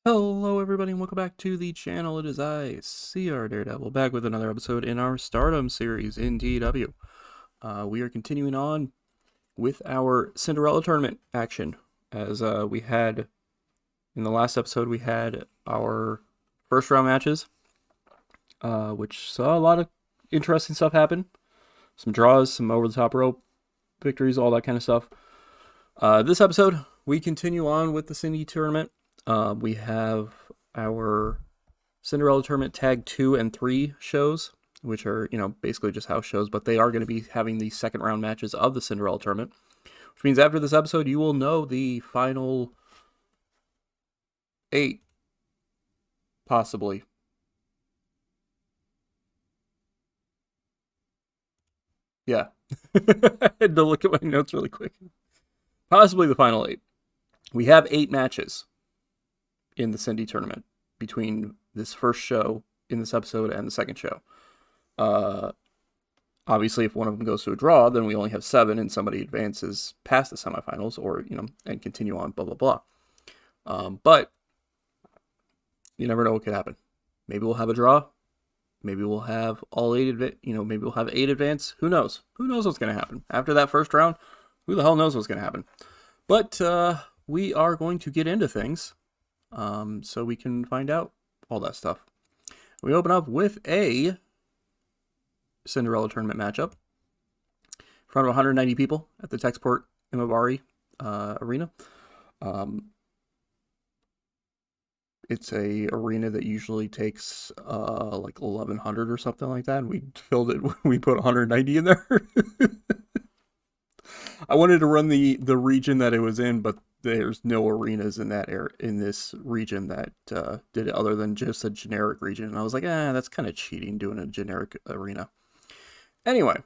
Hello everybody and welcome back to the channel. It is I, CR Daredevil, back with another episode in our Stardom series in TEW. We are continuing on with our Cinderella Tournament action. As we had, in the last episode, we had our first round matches, which saw a lot of interesting stuff happen. Some draws, some over-the-top rope victories, all that kind of stuff. This episode, we continue on with the Cindy Tournament. We have our Cinderella Tournament Tag 2 and 3 shows, which are, basically just house shows, but they are going to be having the second round matches of the Cinderella Tournament, which means after this episode, you will know the final 8, possibly. Yeah. I had to look at my notes really quick. Possibly the final 8. We have 8 matches in the Cindy Tournament between this first show in this episode and the second show. Obviously, if one of them goes to a draw, then we only have 7 and somebody advances past the semifinals or, and continue on, blah, blah, blah. But you never know what could happen. Maybe we'll have a draw. Maybe we'll have all 8, maybe we'll have 8 advance. Who knows? Who knows what's going to happen? After that first round, who the hell knows what's going to happen? But we are going to get into things so we can find out all that stuff. We open up with a Cinderella Tournament matchup in front of 190 people at the Texport Imabari Arena. It's a arena that usually takes like 1,100 or something like that. We filled it. We put 190 in there. I wanted to run the region that it was in, but there's no arenas in that in this region that did it other than just a generic region. And I was like, that's kind of cheating doing a generic arena. Anyway,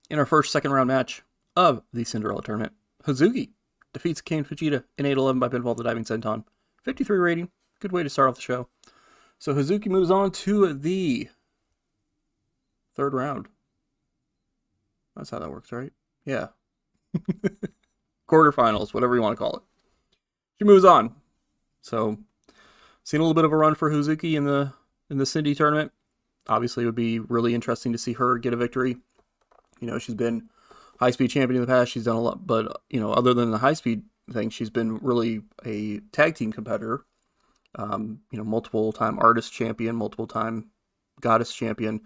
in our second round match of the Cinderella Tournament, Hazuki defeats Kane Fujita in 8-11 by pinfall the diving senton. 53 rating. Good way to start off the show. So Hazuki moves on to the third round. That's how that works, right? Yeah. Quarterfinals, whatever you want to call it. She moves on. So, seen a little bit of a run for Hazuki in the Cindy tournament. Obviously, it would be really interesting to see her get a victory. She's been high-speed champion in the past. She's done a lot, but, other than the high-speed thing, she's been really a tag team competitor. Multiple-time artist champion, multiple-time goddess champion.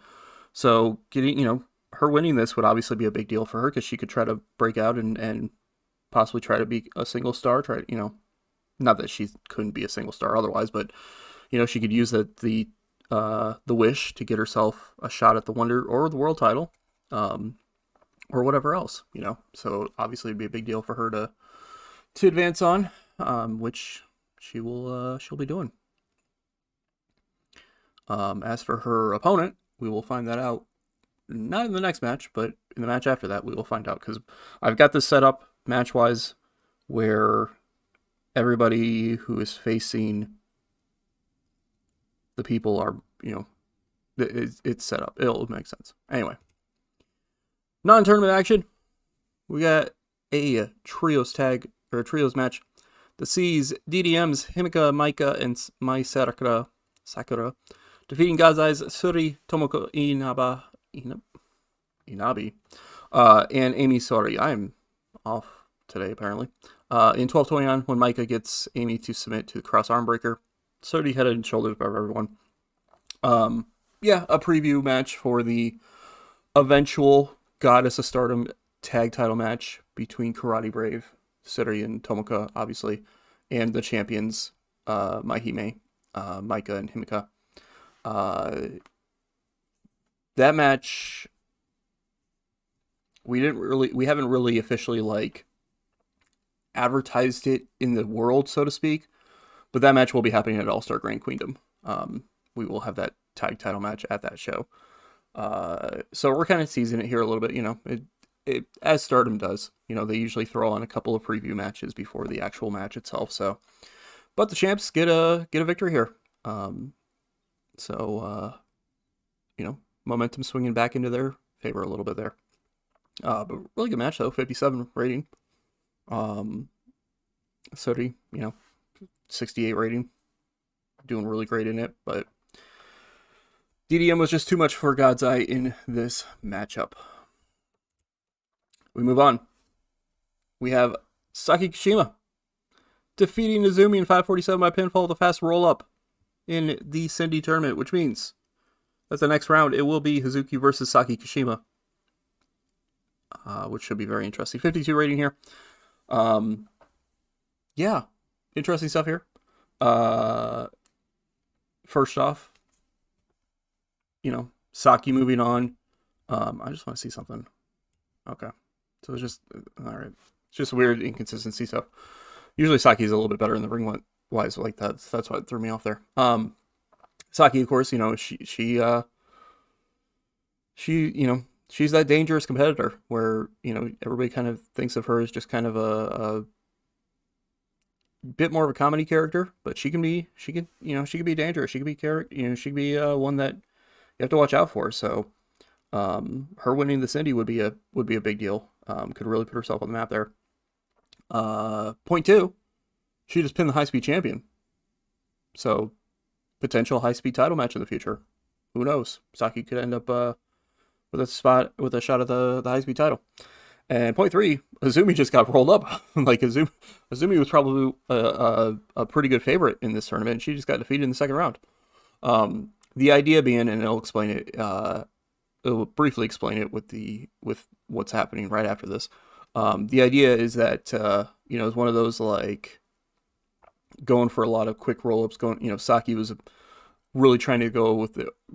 So, getting, her winning this would obviously be a big deal for her because she could try to break out and possibly try to be a single star. Not that she couldn't be a single star otherwise, but she could use the wish to get herself a shot at the Wonder or the World title, or whatever else. So obviously it'd be a big deal for her to advance on, which she'll be doing. As for her opponent, we will find that out. Not in the next match, but in the match after that, we will find out. Because I've got this set up match-wise where everybody who is facing the people are, it's set up. It'll make sense. Anyway. Non-tournament action. We got a trios match that sees DDM's Himika, Maika, and Mai Sakura defeating Gazai's Suri, Tomoko Inabi, and Amy Sori. I'm off today, apparently. In 12:29, when Maika gets Amy to submit to the cross arm breaker, Sori head and shoulders above everyone. A preview match for the eventual Goddess of Stardom tag title match between Karate Brave, Suri, and Tomoka, obviously, and the champions, Maihime, Maika, and Himika. That match, we haven't really officially advertised it in the world, so to speak, but that match will be happening at All-Star Grand Queendom. We will have that tag title match at that show. So we're kind of teasing it here a little bit, it as Stardom does. They usually throw on a couple of preview matches before the actual match itself. So, but the champs get a victory here. Momentum swinging back into their favor a little bit there. But really good match though, 57 rating. Suri, 68 rating. Doing really great in it, but DDM was just too much for God's Eye in this matchup. We move on. We have Saki Kashima defeating Izumi in 547 by pinfall with a fast roll-up in the Cindy tournament, which means that the next round, it will be Hazuki versus Saki Kashima, which should be very interesting. 52 rating here. Yeah, interesting stuff here. First off, Saki moving on. I just want to see something. Okay. So it's just, all right. It's just weird inconsistency stuff. Usually Saki's a little bit better in the ring wise like that. That's what threw me off there. Saki, of course, she's that dangerous competitor where, everybody kind of thinks of her as just kind of a bit more of a comedy character, but she can be dangerous. She could be she could be one that you have to watch out for. So, her winning the Cindy would be a big deal. Could really put herself on the map there. Point two, she just pinned the high-speed champion. So, potential high-speed title match in the future. Who knows? Saki could end up with a shot at the high-speed title. And point three, Izumi just got rolled up. Like Izumi was probably a pretty good favorite in this tournament. She just got defeated in the second round. The idea being, and it'll explain it. It'll briefly explain it with what's happening right after this. The idea is that it's one of those like going for a lot of quick roll-ups. Saki was really trying to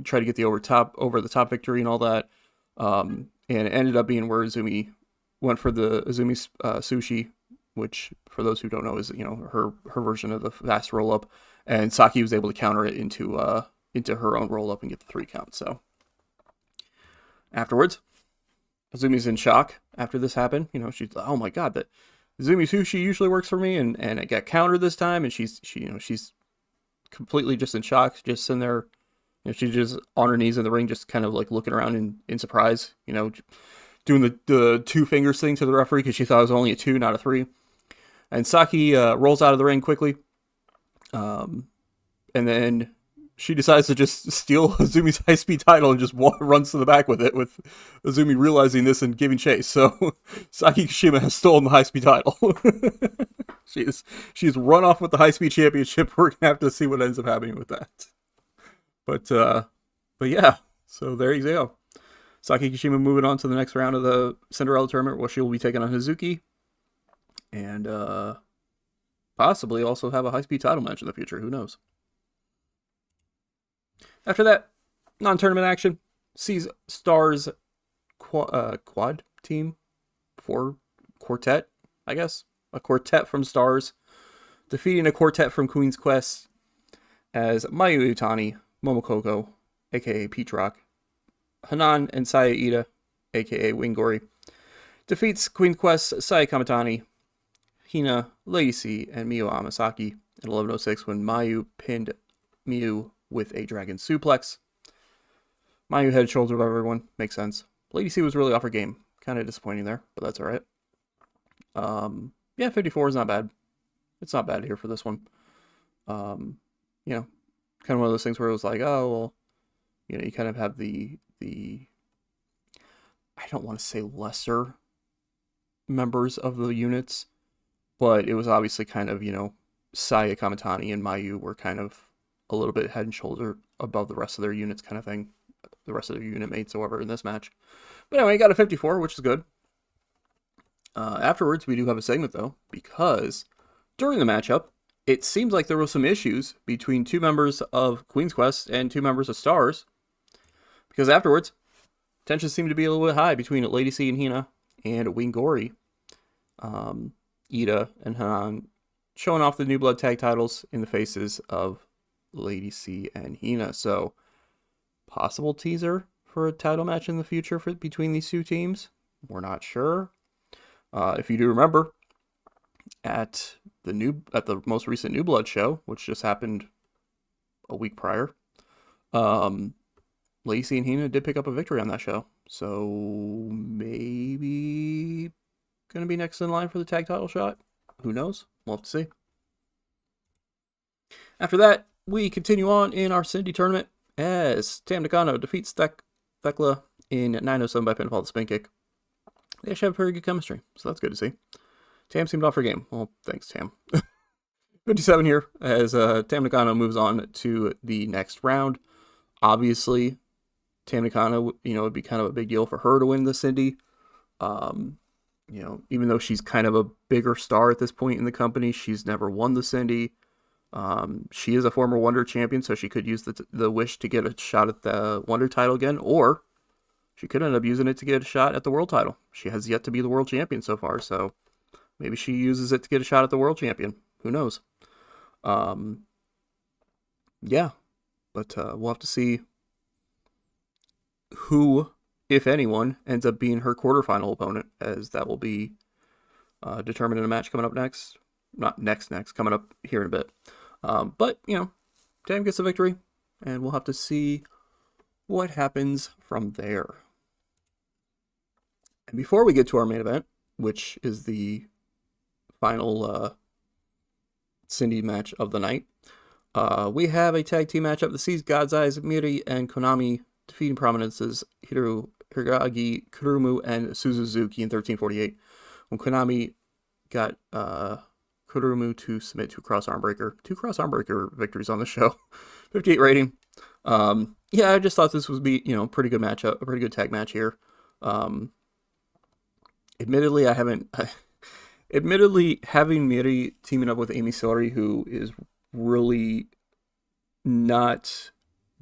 try to get the over the top victory and all that. And it ended up being where Izumi went for the Izumi sushi, which for those who don't know is her version of the fast roll-up, and Saki was able to counter it into her own roll-up and get the 3 count. So afterwards, Izumi's in shock after this happened. She's like, oh my god, that Izumi sushi usually works for me, and it got countered this time, and she's completely just in shock, just sitting there. She's just on her knees in the ring, just kind of like looking around in surprise, doing the 2 fingers thing to the referee because she thought it was only a 2, not a 3. And Saki rolls out of the ring quickly. And then she decides to just steal Izumi's high-speed title and just runs to the back with it, with Izumi realizing this and giving chase. So Saki Kashima has stolen the high-speed title. She's run off with the high-speed championship. We're going to have to see what ends up happening with that. But yeah, so there you go. Saki Kashima moving on to the next round of the Cinderella Tournament, where she will be taking on Hazuki. And possibly also have a high-speed title match in the future. Who knows? After that, non-tournament action sees Stars quad team for quartet, I guess. A quartet from Stars defeating a quartet from Queen's Quest as Mayu Iwatani, Momokoko, aka Peach Rock, Hanan and Saya Ida, aka Wingori, defeats Queen's Quest, Saya Kamitani, Hina, Lady C, and Miyu Amasaki in 11:06 when Mayu pinned Miyu with a dragon suplex. Mayu head shoulder above everyone. Makes sense. Lady C was really off her game. Kind of disappointing there, but that's alright. Yeah, 54 is not bad. It's not bad here for this one. Kind of one of those things where it was like, oh, well, you kind of have the I don't want to say lesser members of the units, but it was obviously kind of, Saya Kamitani and Mayu were kind of a little bit head and shoulder above the rest of their units kind of thing. The rest of their unit mates, however, in this match. But anyway, got a 54, which is good. Afterwards, we do have a segment, though, because during the matchup, it seems like there were some issues between 2 members of Queen's Quest and 2 members of Stars. Because afterwards, tensions seemed to be a little bit high between Lady C and Hina and Wingori. Ida and Hanan showing off the New Blood tag titles in the faces of Lady C and Hina. So, possible teaser for a title match in the future between these 2 teams. We're not sure. If you do remember, at the most recent New Blood show, which just happened a week prior, Lacey and Hina did pick up a victory on that show. So maybe gonna be next in line for the tag title shot. Who knows? We'll have to see. After that, we continue on in our Cindy tournament as Tam Nakano defeats Thekla in 907 by pinfall to spin kick. They actually have very good chemistry, so that's good to see. Tam seemed off her game. Well, thanks, Tam. 57 here as Tam Nakano moves on to the next round. Obviously, Tam Nakano, it'd be kind of a big deal for her to win the Cindy. Even though she's kind of a bigger star at this point in the company, she's never won the Cindy. She is a former Wonder champion, so she could use the wish to get a shot at the Wonder title again, or she could end up using it to get a shot at the World title. She has yet to be the World champion so far, so maybe she uses it to get a shot at the World champion. Who knows? Yeah, but we'll have to see who, if anyone, ends up being her quarterfinal opponent, as that will be determined in a match coming up next. Not next, coming up here in a bit. But, Tam gets the victory, and we'll have to see what happens from there. And before we get to our main event, which is the final Cindy match of the night, we have a tag team matchup that sees God's Eyes, Miri, and Konami defeating Prominence's Hiroagi, Kurumu, and Suzuki in 1348. When Konami got Kurumu to submit to cross-arm breaker. 2 cross-arm breaker victories on the show. 58 rating. I just thought this would be, pretty good matchup, a pretty good tag match here. Admittedly, having Miri teaming up with Amy Sori, who is really not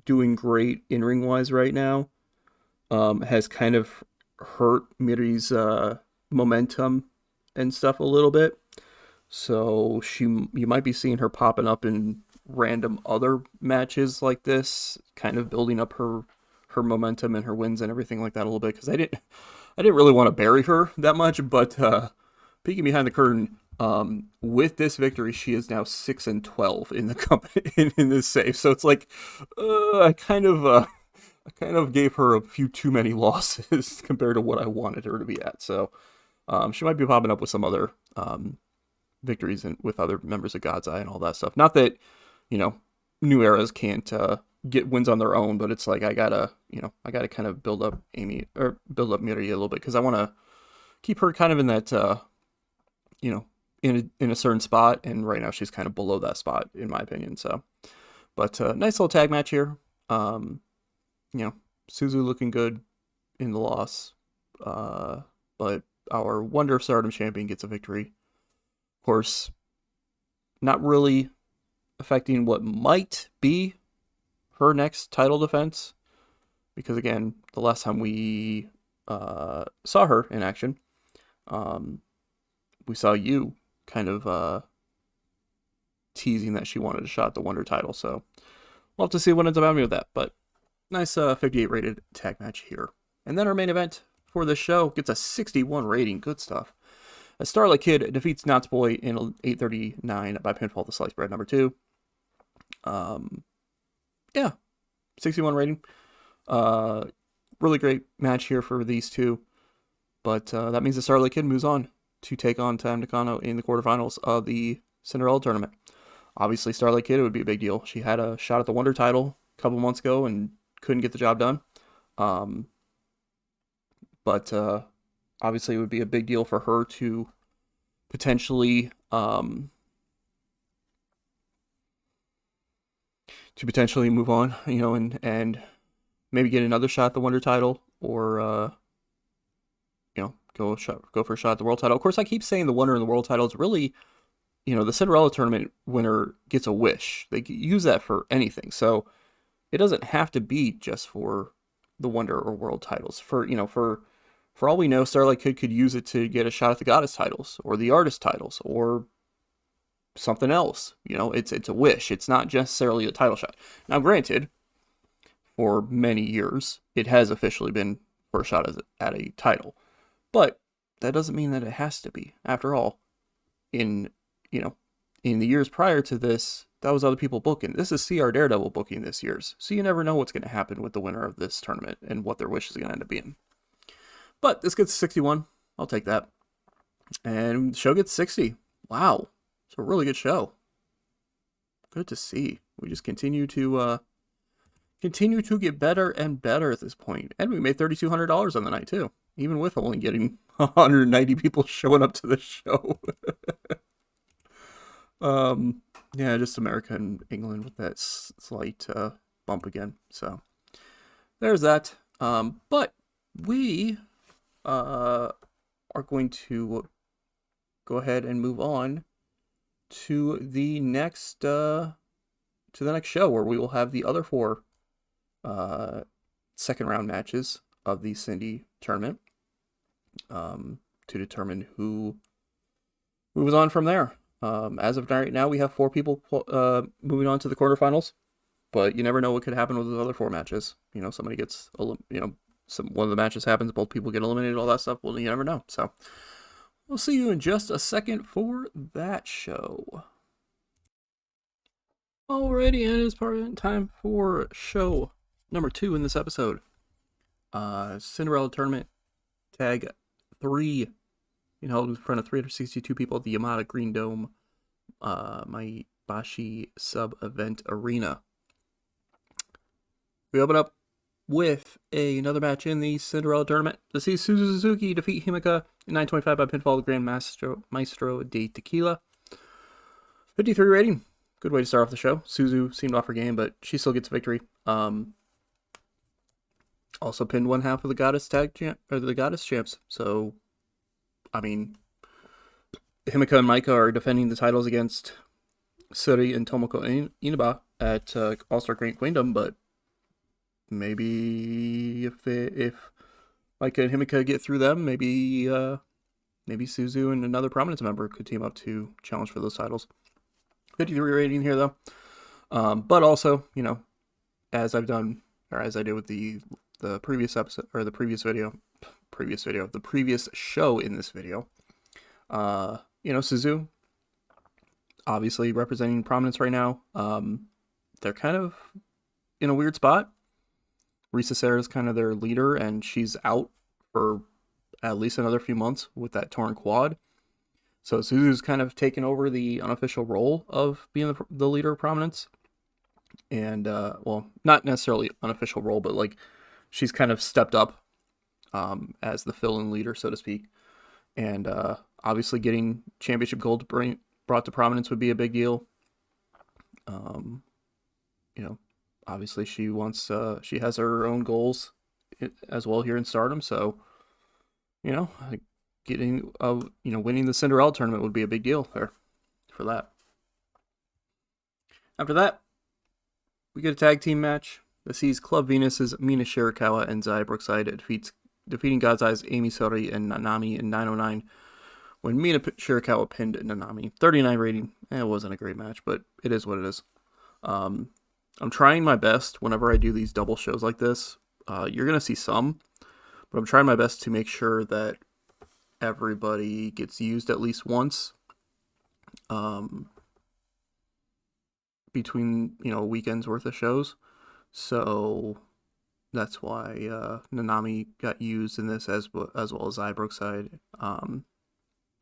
doing great in-ring wise right now, has kind of hurt Miri's momentum and stuff a little bit. So you might be seeing her popping up in random other matches like this, kind of building up her momentum and her wins and everything like that a little bit. Because I didn't really want to bury her that much, but peeking behind the curtain, with this victory, she is now 6-12 in the company in this save. So it's like I kind of gave her a few too many losses compared to what I wanted her to be at. So she might be popping up with some other victories and with other members of God's Eye and all that stuff. Not that, New Eras can't get wins on their own, but it's like I gotta kind of build up Miri a little bit, because I want to keep her kind of in that, in a certain spot, and right now she's kind of below that spot in my opinion. So, but nice little tag match here. Suzu looking good in the loss, but our Wonder of Stardom champion gets a victory. Of course, not really affecting what might be her next title defense, because again, the last time we saw her in action, we saw you kind of teasing that she wanted a shot at the Wonder title. So we'll have to see what ends up happening with that. But nice 58 rated tag match here. And then our main event for this show gets a 61 rating. Good stuff. A Starlight Kid defeats Knott's Boy in 839 by pinfall to Sliced Bread number 2. 61 rating. Really great match here for these two. But that means the Starlight Kid moves on to take on Tam Nakano in the quarterfinals of the Cinderella Tournament. Obviously, Starlight Kid, it would be a big deal. She had a shot at the Wonder title a couple months ago and couldn't get the job done. But obviously, it would be a big deal for her to potentially move on, and maybe get another shot at the Wonder title, or go for a shot at the World title. Of course, I keep saying the Wonder and the World title is really, the Cinderella Tournament winner gets a wish. They use that for anything, so it doesn't have to be just for the Wonder or World titles. For all we know, Starlight Kid could use it to get a shot at the Goddess titles or the Artist titles or something else. It's a wish. It's not necessarily a title shot. Now, granted, for many years, it has officially been for a shot at a title. But that doesn't mean that it has to be. After all, in the years prior to this, that was other people booking. This is CR Daredevil booking this year's. So you never know what's going to happen with the winner of this tournament and what their wish is going to end up being. But this gets 61. I'll take that. And the show gets 60. Wow. It's a really good show. Good to see. We just continue to get better and better at this point. And we made $3,200 on the night too, even with only getting 190 people showing up to the show. Yeah, just America and England with that slight bump again. So there's that. But we are going to go ahead and move on to the next show, where we will have the other 4 second round matches of the Cindy tournament, to determine who moves on from there. As of right now, we have 4 people moving on to the quarterfinals, but you never know what could happen with the other 4 matches. You know, somebody gets, one of the matches happens, both people get eliminated, all that stuff. Well, you never know. So we'll see you in just a second for that show. Alrighty, and it is time for show number 2 in this episode. Cinderella Tournament Tag 3, held in front of 362 people at the Yamada Green Dome Maebashi Sub-Event Arena. We open up with another match in the Cinderella Tournament to see Suzuki defeat Himeka in 9:25 by pinfall, the Grand Maestro de Tequila. 53 rating. Good way to start off the show. Suzu seemed off her game, but she still gets a victory. Also pinned one half of the Goddess champs. So, I mean, Himeka and Maika are defending the titles against Suri and Tomoko Inaba at All-Star Grand Queendom, but maybe if Maika and Himeka get through them, maybe Suzu and another Prominence member could team up to challenge for those titles. 53 rating here, though. But also, as I did with the previous episode, or the previous show in this video, Suzu, obviously representing Prominence right now. They're kind of in a weird spot. Risa Sarah is kind of their leader, and she's out for at least another few months with that torn quad. So Suzu's kind of taken over the unofficial role of being the leader of Prominence. And, well, not necessarily unofficial role, but like she's kind of stepped up as the fill-in leader, so to speak. And obviously getting championship gold brought to Prominence would be a big deal. Obviously she has her own goals as well here in Stardom. So, winning the Cinderella tournament would be a big deal there for that. After that, we get a tag team match that sees Club Venus's Mina Shirakawa and Zaya Brookside defeating God's Eye's Amy Sori and Nanami in 9:09 when Mina Shirakawa pinned Nanami. 39 rating. It wasn't a great match, but it is what it is. I'm trying my best whenever I do these double shows like this. You're going to see some, but I'm trying my best to make sure that everybody gets used at least once between, a weekend's worth of shows. So that's why Nanami got used in this as well as Zaya Brookside.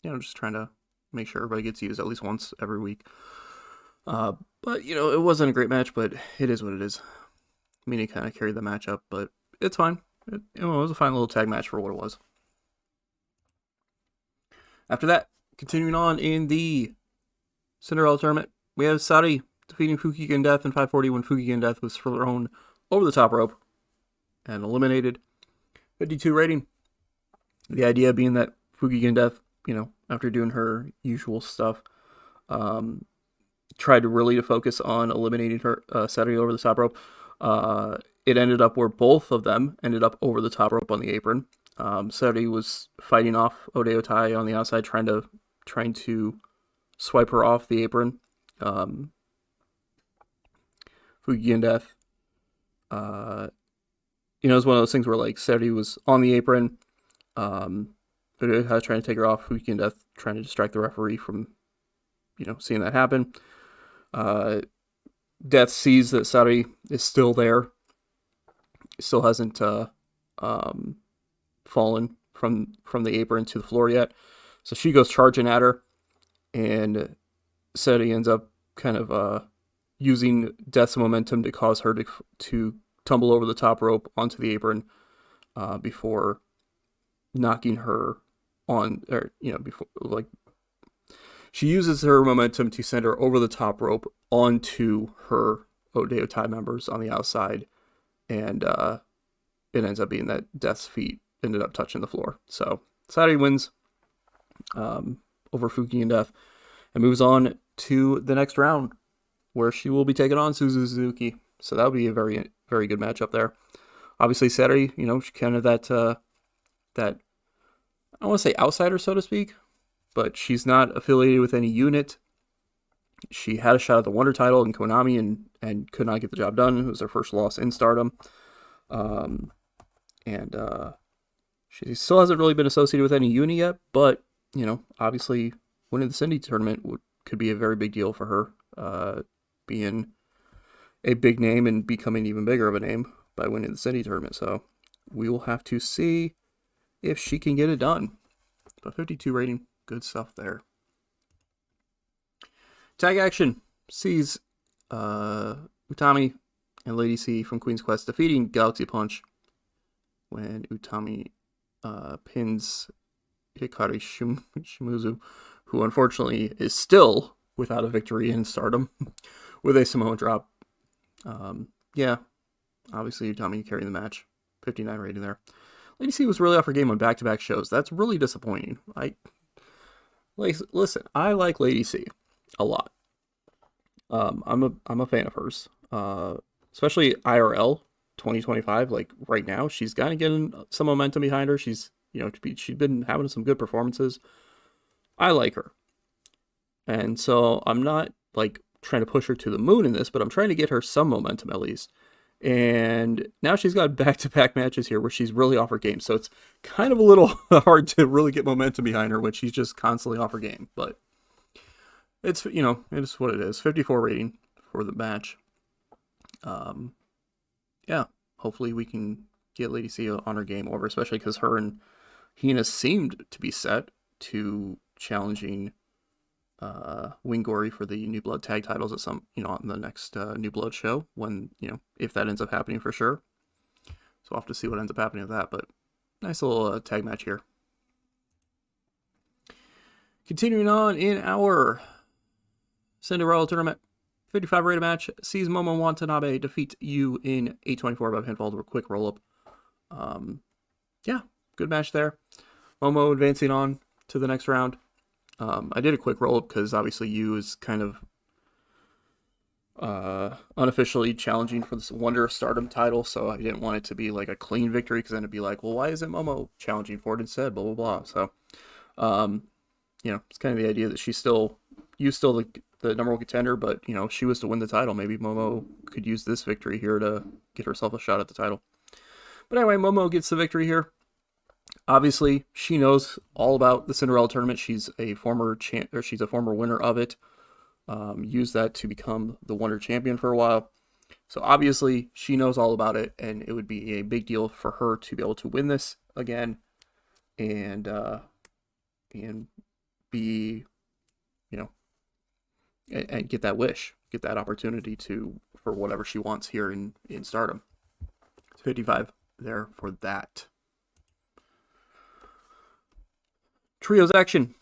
Just trying to make sure everybody gets used at least once every week. But, it wasn't a great match, but it is what it is. Mina kind of carried the match up, but it's fine. It was a fine little tag match for what it was. After that, continuing on in the Cinderella tournament, we have Sari defeating Fukigen Death in 5:40 when Fukigen Death was thrown over the top rope and eliminated. 52 rating. The idea being that Fukigen Death, after doing her usual stuff, tried really to focus on eliminating her Sari over the top rope. It ended up where both of them ended up over the top rope on the apron. Sari was fighting off Oedi Tai on the outside, trying to swipe her off the apron. Fukigen Death, it was one of those things where like Sari was on the apron, Oedi Tai trying to take her off. Fukigen Death trying to distract the referee from, seeing that happen. Death sees that Sari is still there. Still hasn't fallen from the apron to the floor yet. So she goes charging at her, and Sari ends up kind of using Death's momentum to cause her to tumble over the top rope onto the apron before knocking her on, or before, like, she uses her momentum to send her over the top rope onto her Oedi Tai members on the outside, and it ends up being that Death's feet ended up touching the floor. So Saturday wins over Fuki and Death, and moves on to the next round, where she will be taking on Suzuki. So that would be a very, very good matchup there. Obviously, Saturday, kind of that I don't want to say outsider, so to speak, but she's not affiliated with any unit. She had a shot at the Wonder title in Konami and could not get the job done. It was her first loss in Stardom. She still hasn't really been associated with any unit yet, but, obviously winning the Cindy tournament could be a very big deal for her, being a big name and becoming even bigger of a name by winning the Cindy tournament. So we will have to see if she can get it done. But 52 rating, good stuff there. Tag action sees Utami and Lady C from Queen's Quest defeating Galaxy Punch when Utami pins Hikari Shimizu, who unfortunately is still without a victory in Stardom, with a Samoan drop. Obviously Utami carrying the match. 59 rating there. Lady C was really off her game on back-to-back shows. That's really disappointing. Listen, I like Lady C a lot. I'm a fan of hers. Especially IRL 2025. Like right now, she's kind of getting some momentum behind her. She's been having some good performances. I like her, and so I'm not like trying to push her to the moon in this, but I'm trying to get her some momentum at least. And now she's got back-to-back matches here where she's really off her game. So it's kind of a little hard to really get momentum behind her when she's just constantly off her game. But it's, it is what it is. 54 rating for the match. Hopefully we can get Lady C on her game over, especially because her and Hina seemed to be set to challenging Wing Gory for the New Blood tag titles at some, on the next New Blood show, when, if that ends up happening for sure. So we'll have to see what ends up happening with that, but nice little tag match here. Continuing on in our Cinderella Tournament, 55 rated match sees Momo Watanabe defeat Yu in 824 by pinfall to a quick roll-up. Good match there. Momo advancing on to the next round. I did a quick roll-up because obviously Yu is kind of unofficially challenging for this Wonder of Stardom title, so I didn't want it to be like a clean victory, because then it'd be like, well, why isn't Momo challenging for it instead, blah, blah, blah. So, it's kind of the idea that Yu's still the number one contender, but, if she was to win the title, maybe Momo could use this victory here to get herself a shot at the title. But anyway, Momo gets the victory here. Obviously, she knows all about the Cinderella Tournament. She's a former winner of it. Used that to become the Wonder Champion for a while. So obviously, she knows all about it, and it would be a big deal for her to be able to win this again, and be, and get that wish, get that opportunity for whatever she wants here in Stardom. It's 55 there for that. Trios action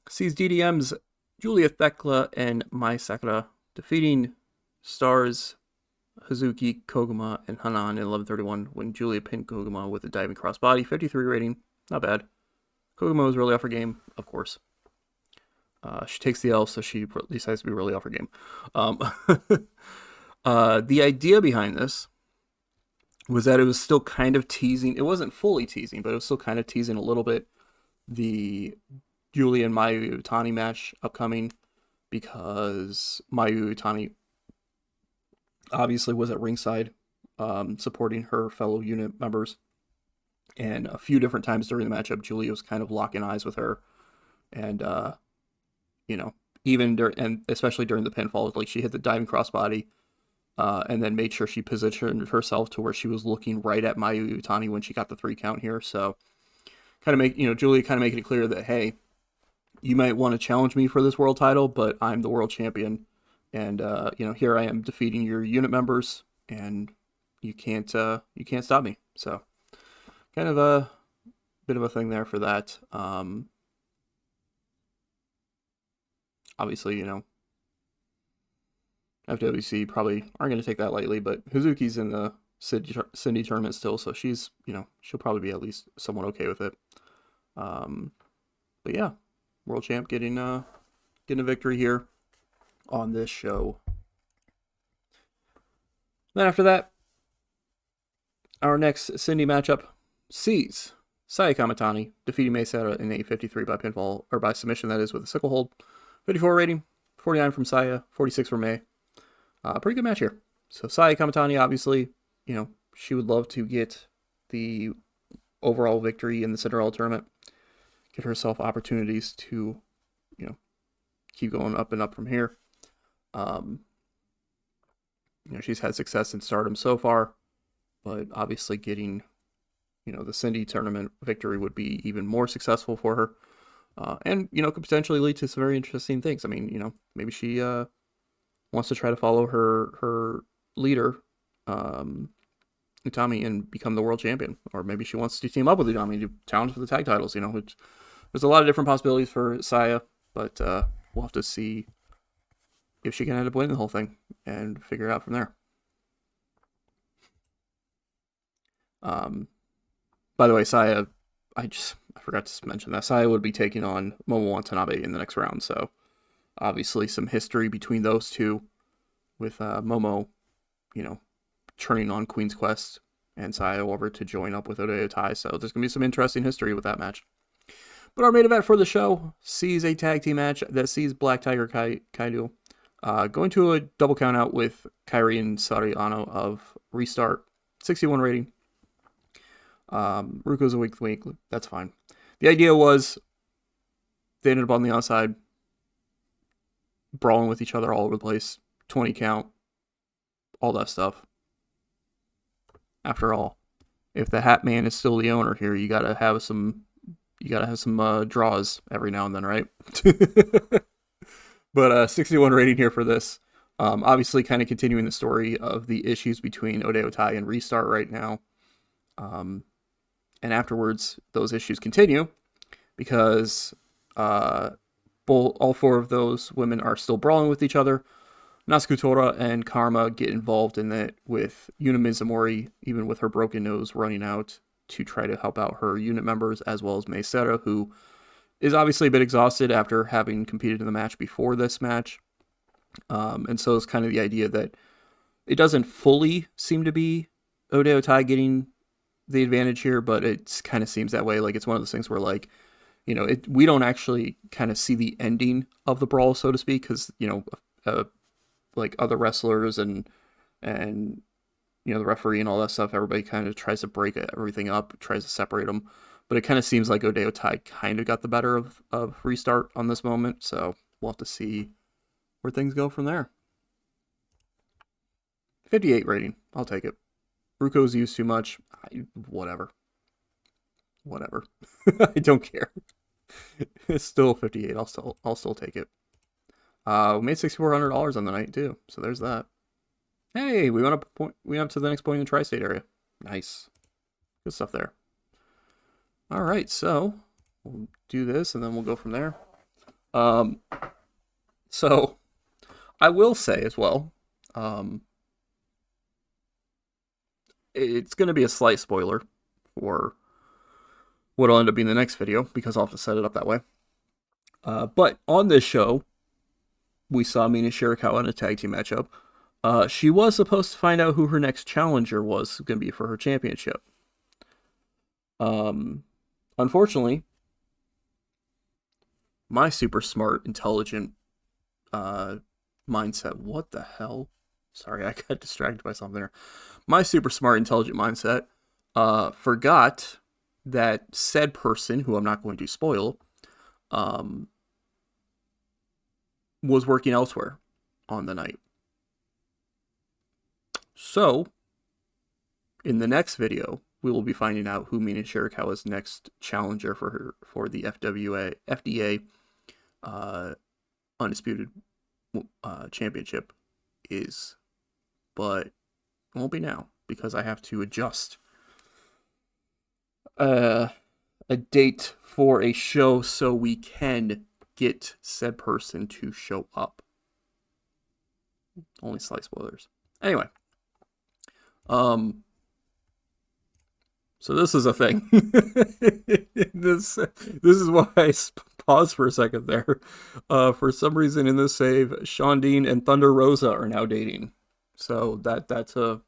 sees DDM's Julia Thekla and Mai Sakura defeating Stars, Hazuki, Koguma, and Hanan in 11:31 when Julia pinned Koguma with a diving crossbody. 53 rating, not bad. Koguma was really off her game, of course. She takes the L, so she decides to be really off her game. The idea behind this was that it was still kind of teasing. It wasn't fully teasing, but it was still kind of teasing a little bit the Julia and Mayu Iwatani match upcoming, because Mayu Iwatani obviously was at ringside supporting her fellow unit members, and a few different times during the matchup Julia was kind of locking eyes with her, and and especially during the pinfall, like she hit the diving crossbody and then made sure she positioned herself to where she was looking right at Mayu Iwatani when she got the 3 count here. So Julia kind of making it clear that, hey, you might want to challenge me for this world title, but I'm the world champion, and here I am defeating your unit members, and you can't stop me. So kind of a bit of a thing there for that. Obviously, FWC probably aren't going to take that lightly, but Hazuki's in the Cindy tournament still, so she's, she'll probably be at least somewhat okay with it. But yeah, world champ getting a victory here on this show. Then after that, our next Cindy matchup sees Saya Kamitani defeating Mei Seira in 8:53 by pinfall, or by submission, that is, with a sickle hold. 54 rating, 49 from Saya, 46 from Mei. Pretty good match here. So Saya Kamitani, obviously, she would love to get the overall victory in the Cinderella tournament, give herself opportunities to, keep going up and up from here. She's had success in Stardom so far, but obviously getting, the Cindy tournament victory would be even more successful for her. And, could potentially lead to some very interesting things. I mean, maybe she wants to try to follow her leader, Utami, and become the world champion. Or maybe she wants to team up with Utami to challenge for the tag titles, which there's a lot of different possibilities for Saya, but we'll have to see if she can end up winning the whole thing and figure it out from there. By the way, Saya, I forgot to mention that Saya would be taking on Momo Watanabe in the next round, so obviously some history between those two, with Momo, turning on Queen's Quest, and Saya over to join up with Oedi Tai, so there's going to be some interesting history with that match. But our main event for the show sees a tag team match that sees Black Tiger Kaido going to a double count out with Kairi and Sariano of REstart, 61 rating. Ruko's a weak link, that's fine. The idea was they ended up on the outside, brawling with each other all over the place, 20 count, all that stuff. After all, if the Hat Man is still the owner here, you gotta have some draws every now and then, right? But 61 rating here for this. Obviously, kind of continuing the story of the issues between Oedi Tai and REstart right now. And afterwards, those issues continue because all four of those women are still brawling with each other. Natsuko Tora and Karma get involved in that, with Yuna Mizumori, even with her broken nose, running out to try to help out her unit members, as well as Mei Seira, who is obviously a bit exhausted after having competed in the match before this match. And so it's kind of the idea that it doesn't fully seem to be Oedi Tai getting the advantage here, but it kind of seems that way. Like, it's one of those things where, like, we don't actually kind of see the ending of the brawl, so to speak, because, like other wrestlers and the referee and all that stuff, everybody kind of tries to break everything up, tries to separate them. But it kind of seems like Oedi Tai kind of got the better of REstart on this moment, so we'll have to see where things go from there. 58 rating, I'll take it. Ruko's used too much. Whatever. I don't care. It's still 58. I'll still take it. We made $6,400 on the night too, so there's that. Hey, we went up to the next point in the tri-state area. Nice, good stuff there. All right, so we'll do this and then we'll go from there. So I will say as well, it's going to be a slight spoiler for what'll end up being the next video, because I'll have to set it up that way. But on this show, we saw Mina Shirakawa in a tag team matchup. She was supposed to find out who her next challenger was going to be for her championship. Unfortunately, my super smart, intelligent mindset. What the hell? Sorry, I got distracted by something there. My super smart, intelligent mindset forgot that said person, who I'm not going to spoil, was working elsewhere on the night. So, in the next video, we will be finding out who Mina Shirakawa's next challenger for the FDA Undisputed championship is, but it won't be now because I have to adjust a date for a show so we can get said person to show up. Only slight spoilers. Anyway, so this is a thing. this is why I paused for a second there. For some reason in this save, Shondine and Thunder Rosa are now dating. So that's a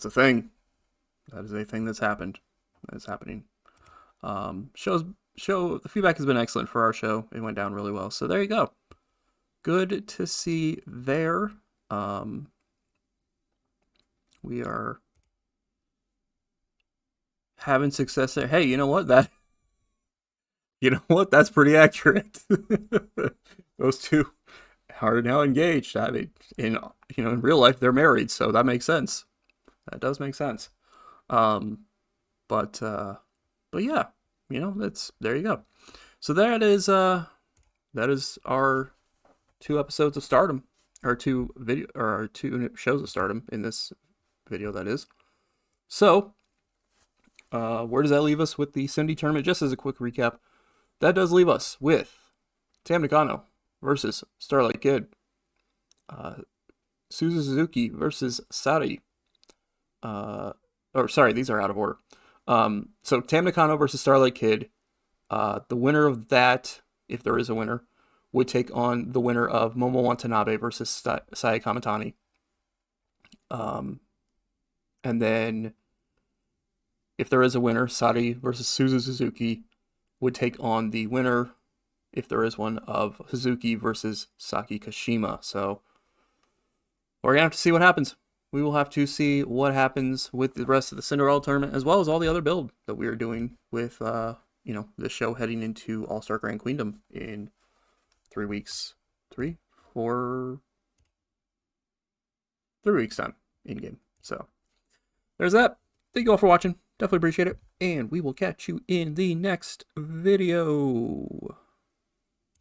thing. That is a thing that's happened. That's happening. The feedback has been excellent for our show. It went down really well. So there you go. Good to see there. We are having success there. Hey, you know what? That's pretty accurate. Those two are now engaged. I mean, in real life they're married, so that makes sense. That does make sense. But yeah, there you go. So that is our 2 episodes of Stardom, or 2 shows of Stardom in this video, that is. So where does that leave us with the Cindy tournament? Just as a quick recap, that does leave us with Tam Nakano versus Starlight Kid, Suzu Suzuki versus Sari. These are out of order. So Tam Nakano versus Starlight Kid. The winner of that, if there is a winner, would take on the winner of Momo Watanabe versus Saya Kamatani. And then, if there is a winner, Sari versus Suzu Suzuki would take on the winner, if there is one, of Suzuki versus Saki Kashima. So we're going to have to see what happens. We will have to see what happens with the rest of the Cinderella tournament, as well as all the other build that we are doing with, the show heading into All-Star Grand Queendom in 3 weeks. 3 weeks time in-game. So there's that. Thank you all for watching. Definitely appreciate it. And we will catch you in the next video.